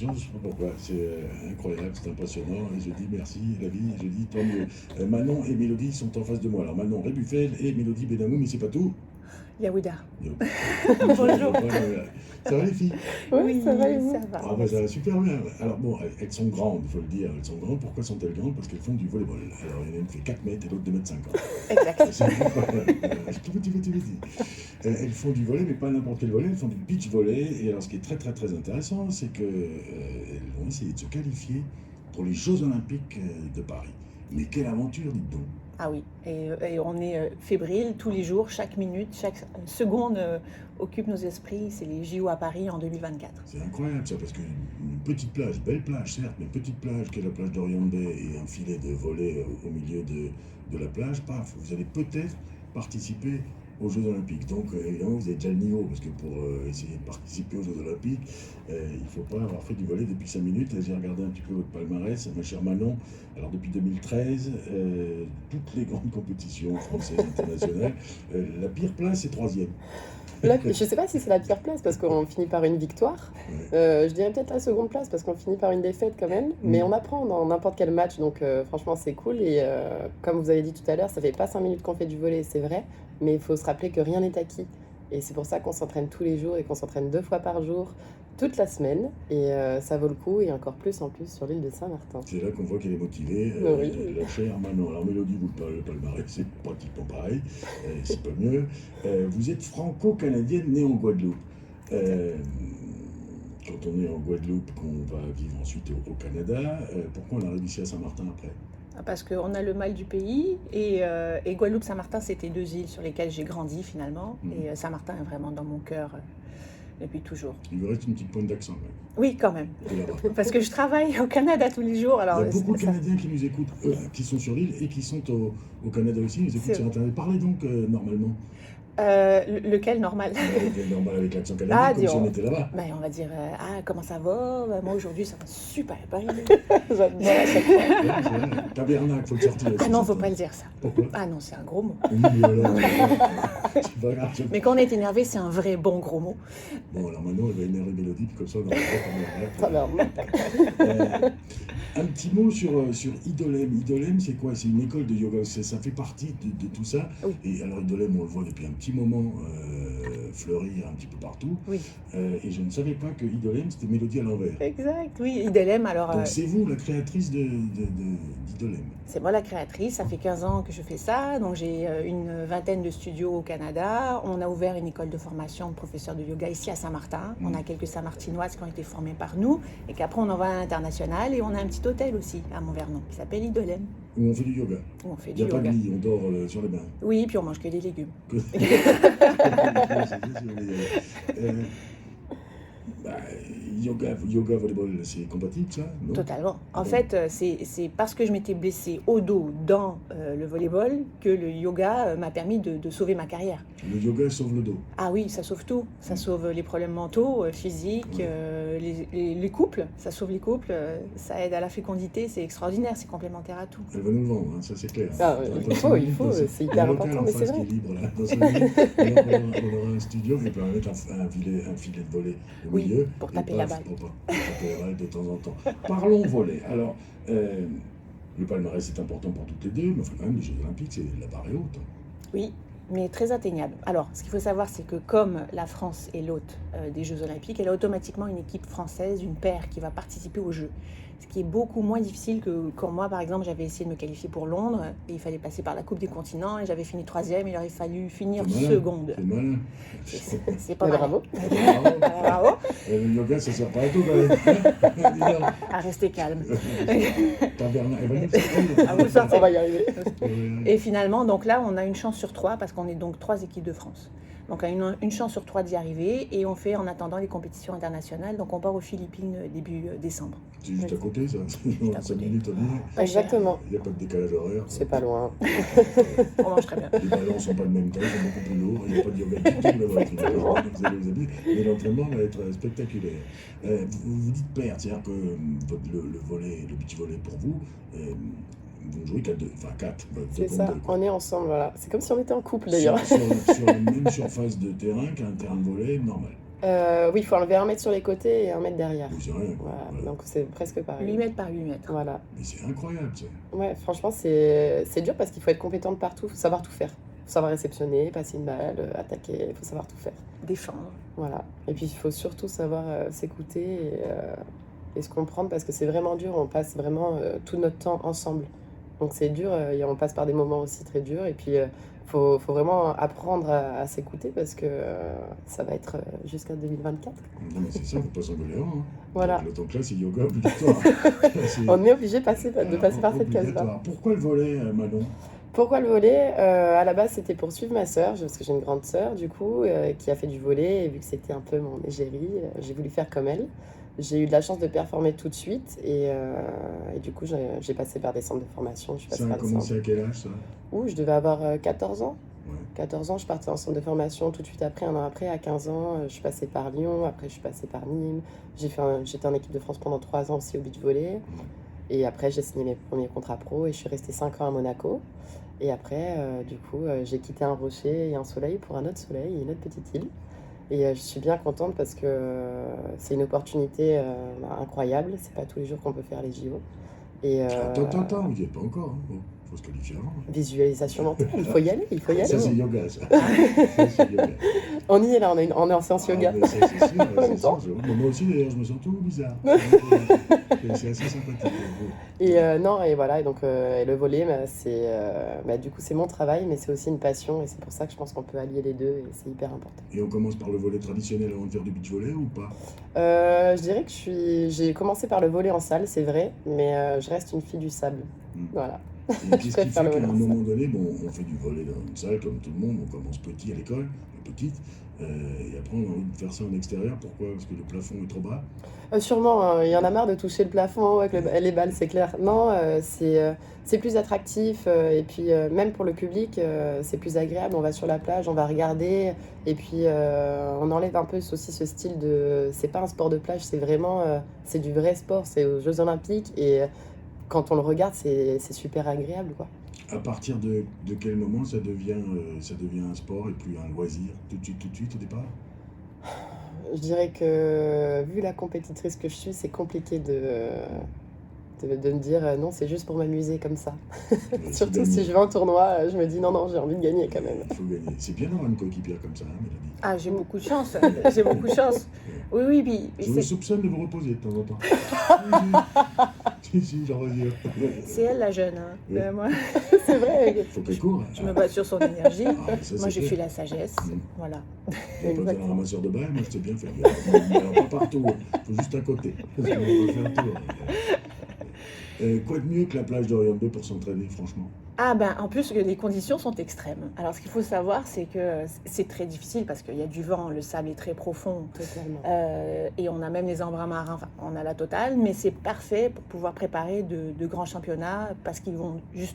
compétition, je sais pas pourquoi. C'est incroyable, c'est impressionnant. Et je dis merci, la vie, je dis tant mieux. Manon et Mélodie sont en face de moi. Alors Manon Rébuffel et Mélodie Benamou, mais c'est pas tout. Yaouda. Donc, Bonjour. ça va les filles? Oui, ça va et vous? ça va. Ah bah ça va super bien. Alors bon, elles sont grandes, il faut le dire. Elles sont grandes. Pourquoi sont-elles grandes? Parce qu'elles font du volleyball. Alors il y en a une qui fait 4 mètres et l'autre 2,50 m. Exact. C'est incroyable. Tout petit. Elles font du volley, mais pas n'importe quel volley. Elles font du beach volley. Et alors ce qui est très très très intéressant, c'est qu'elles vont essayer de se qualifier pour les Jeux Olympiques de Paris. Mais quelle aventure, dites donc. Ah oui, et on est fébrile tous les jours, chaque minute, chaque seconde occupe nos esprits. C'est les JO à Paris en 2024. C'est incroyable ça, parce qu'une petite plage, belle plage certes, mais petite plage qui est la plage d'Orion Bay et un filet de volley au milieu de la plage, paf, vous allez peut-être participer aux Jeux Olympiques. Donc évidemment vous avez déjà le niveau, parce que pour essayer de participer aux Jeux Olympiques, il ne faut pas avoir fait du volley depuis 5 minutes. J'ai regardé un petit peu votre palmarès, ma chère Manon. Alors depuis 2013, toutes les grandes compétitions françaises, internationales, la pire place c'est 3e. Là, je ne sais pas si c'est la pire place parce qu'on finit par une victoire. Ouais. Je dirais peut-être la seconde place parce qu'on finit par une défaite quand même. Mais on apprend dans n'importe quel match, donc franchement c'est cool. Et comme vous avez dit tout à l'heure, ça fait pas 5 minutes qu'on fait du volley, c'est vrai. Mais il faut se rappeler que rien n'est acquis. Et c'est pour ça qu'on s'entraîne tous les jours et qu'on s'entraîne 2 fois par jour, toute la semaine. Et ça vaut le coup, et encore plus en plus sur l'île de Saint-Martin. C'est là qu'on voit qu'elle est motivée. Oui. La chère Manon. Alors Mélodie, vous le palmarès, c'est pratiquement pareil. C'est pas mieux. Vous êtes franco-canadienne née en Guadeloupe. Quand on est en Guadeloupe, qu'on va vivre ensuite au Canada, pourquoi on a réussi à Saint-Martin après? Parce qu'on a le mal du pays et Guadeloupe-Saint-Martin, c'était 2 îles sur lesquelles j'ai grandi finalement. Et Saint-Martin est vraiment dans mon cœur depuis toujours. Il vous reste une petite pointe d'accent. Oui, quand même. Ouais. Là-bas. Parce que je travaille au Canada tous les jours. Alors, Il y a beaucoup de ça- Canadiens qui nous écoutent, qui sont sur l'île et qui sont au Canada aussi. Ils nous écoutent C'est sur Internet. Parlez donc normalement. lequel normal? Normal avec l'accent canadien, Ah, comme si on disons. était là-bas. Ben, on va dire comment ça va? Ben, moi aujourd'hui ça va super bien. J'adore à chaque fois. Ouais, c'est vrai. Tabernacle, faut le sortir. Ah non, faut pas le dire ça. Pourquoi? Ah non, c'est un gros mot. Oui, mais alors, c'est pas grave. Mais quand on est énervé, c'est un vrai bon gros mot. Bon, alors maintenant, elle va énerver Mélodie, puis comme ça, on aura Ça va. Un petit mot sur Idolem. Idolem, c'est quoi? C'est une école de yoga. Ça fait partie de tout ça. Oui. Et alors, Idolem, on le voit depuis un petit moment fleurir un petit peu partout. Oui. Et je ne savais pas que Idolem, c'était Mélodie à l'envers. Exact, oui. Idolem, alors Donc, c'est vous, la créatrice d'Idolem. c'est moi la créatrice, ça fait 15 ans que je fais ça, donc j'ai une vingtaine de studios au Canada. On a ouvert une école de formation de professeurs de yoga ici à Saint-Martin. On a quelques Saint-Martinoises qui ont été formées par nous et qu'après on envoie à l'international. Et on a un petit hôtel aussi à Montvernon qui s'appelle Idolem, Où on fait du yoga. où on fait Il du n'y a pas de yoga. lit, on dort sur les bains. Oui, puis on mange que des légumes. Euh, bah, yoga, volleyball, c'est compatible ça? Non? Totalement. En Bon. fait, c'est parce que je m'étais blessée au dos dans le volleyball que le yoga m'a permis de sauver ma carrière. Le yoga sauve le dos. Ah oui, ça sauve tout. Ça sauve les problèmes mentaux, physiques, les couples. Ça sauve les couples, ça aide à la fécondité, c'est extraordinaire, c'est complémentaire à tout. Elle va nous le vendre, hein, ça c'est clair. Ah, il faut, c'est hyper important, mais c'est Il y a un local en face vrai. qui est libre là, dans ce lieu. On aura un studio, mais on peut mettre un filet de volley au Oui, milieu. pour et taper la paf, balle. Pour taper la balle de temps en temps. Parlons volley. Alors, le palmarès c'est important pour toutes les deux, mais enfin quand même les Jeux Olympiques, c'est la barre est haute. Oui, mais très atteignable. Alors, ce qu'il faut savoir, c'est que comme la France est l'hôte des Jeux Olympiques, elle a automatiquement une équipe française, une paire qui va participer aux Jeux. Ce qui est beaucoup moins difficile que quand moi, par exemple, j'avais essayé de me qualifier pour Londres, et il fallait passer par la Coupe des continents, et j'avais fini 3e, il aurait fallu finir C'est malin, seconde. C'est malin. C'est pas Mais mal. bravo. Bravo. Bravo, Le yoga, ça sert pas à tout quand même. Dis donc. à rester calme. Tabernacle, elle va nous sortir. À vous sortir. On va y arriver. Et finalement, donc là, on a une chance sur 3 parce qu'on est donc 3 équipes de France. Donc on a une chance sur 3 d'y arriver et on fait en attendant les compétitions internationales. Donc on part aux Philippines début décembre. C'est juste à côté, ça. à 5 côté. minutes, on y est. Pas cher. Exactement. Il n'y a pas de décalage horaire. C'est pas loin. On mange très bien. Les ballons ne sont pas de même taille, ils sont beaucoup plus lourds. Il n'y a pas de yoga du tout là-bas. Vous allez vous habiller. Mais l'entraînement va être spectaculaire. Vous dites paire, c'est-à-dire que le volley, le beach volley pour vous, vous jouez 4-2, enfin 4. C'est ça, on est ensemble, voilà. C'est comme si on était en couple d'ailleurs. Sur la même surface de terrain qu'un terrain de volley normal. Oui, il faut enlever 1 mètre sur les côtés et 1 mètre derrière. Oui, c'est rien. Voilà, Voilà. donc c'est presque 8 pareil. mètres par 8 mètres. Voilà. Mais c'est incroyable, ça. Ouais, franchement, c'est dur parce qu'il faut être compétent de partout, il faut savoir tout faire. Il faut savoir réceptionner, passer une balle, attaquer, il faut savoir tout faire. Défendre. Voilà. Et puis, il faut surtout savoir s'écouter et se comprendre parce que c'est vraiment dur. On passe vraiment tout notre temps ensemble. Donc, c'est dur et on passe par des moments aussi très durs. Et puis, faut vraiment apprendre à s'écouter parce que ça va être jusqu'à 2024. Non, mais c'est ça, faut pas s'engueuler avant. Hein. Voilà. Donc, le temps classe, c'est yoga obligatoire. C'est On est obligé de passer par cette case-là. obligatoire. Pourquoi le volet, Manon? Pourquoi le volley? À la base, c'était pour suivre ma sœur, parce que j'ai une grande sœur, du coup, qui a fait du volley. Et vu que c'était un peu mon égérie, j'ai voulu faire comme elle. J'ai eu de la chance de performer tout de suite. Et du coup, j'ai passé par des centres de formation. Je suis passée Ça a par des centres. commencé à quel âge, ça? Ouh, je devais avoir 14 ans. Ouais. 14 ans, je partais en centre de formation tout de suite après, 1 an après, à 15 ans. Je suis passée par Lyon, après je suis passée par Nîmes. J'étais en équipe de France pendant 3 ans aussi au beach volley. Et après, j'ai signé mes premiers contrats pro et je suis restée 5 ans à Monaco. Et après, du coup, j'ai quitté un rocher et un soleil pour un autre soleil et une autre petite île. Et je suis bien contente parce que c'est une opportunité incroyable. C'est pas tous les jours qu'on peut faire les JO. Et Attends, vous n'y êtes pas encore. Hein. Bon, faut se qualifier avant. Hein. visualisation mentale, il faut y aller, il faut y aller. Ça, c'est yoga, ça. Ça, c'est yoga. On y est là, on est en séance yoga. Ah, mais ça, c'est sûr, En même c'est temps. sûr. Moi aussi, d'ailleurs, je me sens tout bizarre. C'est assez sympathique. Et non, et voilà, et donc et le volley, du coup, c'est mon travail, mais c'est aussi une passion, et c'est pour ça que je pense qu'on peut allier les deux, et c'est hyper important. Et on commence par le volet traditionnel avant de faire du beach volley ou pas? Je dirais que j'ai commencé par le volley en salle, c'est vrai, mais je reste une fille du sable. Voilà. Et qu'est-ce qui fait préfère le qu'à volley un en salle. moment donné, bon, on fait du volley dans une salle comme tout le monde, on commence petit à l'école, petite, et après on a envie de faire ça en extérieur. Pourquoi? Parce que le plafond est trop bas. Sûrement, hein, il y en a marre de toucher le plafond avec les balles, c'est clair. Non, c'est plus attractif et puis même pour le public, c'est plus agréable. On va sur la plage, on va regarder et puis on enlève un peu aussi ce style de... C'est pas un sport de plage, c'est vraiment... c'est du vrai sport, c'est aux Jeux Olympiques et quand on le regarde, c'est super agréable, quoi. À partir de quel moment ça devient un sport et plus un loisir? Tout de suite au départ? Je dirais que vu la compétitrice que je suis, c'est compliqué de me dire non, c'est juste pour m'amuser comme ça. Surtout gagner. si je vais en tournoi, je me dis non, j'ai envie de gagner quand même. Il faut gagner. C'est bien d'avoir une coéquipière comme ça, hein, Mélanie. Ah, j'ai beaucoup de chance. J'ai beaucoup de chance. Oui, puis Je me soupçonne de vous reposer de temps en temps. Si, j'en reviens. c'est elle la jeune. Hein. Oui. Moi, C'est vrai. Faut qu'elle court. je me base sur son énergie. Ah, ça, Moi, c'est je clair. suis la sagesse. Mm. Voilà. Pas besoin d'un Exactement. ramasseur de balles, moi je sais bien faire. Mais alors, pas partout, faut juste à côté. On va faire le tour. Quoi de mieux que la plage d'Orient 2 pour s'entraîner, franchement? Ah ben, en plus, les conditions sont extrêmes. Alors, ce qu'il faut savoir, c'est que c'est très difficile parce qu'il y a du vent, le sable est très profond. Totalement. Et on a même les embruns marins, enfin, on a la totale, mais c'est parfait pour pouvoir préparer de grands championnats parce qu'ils vont juste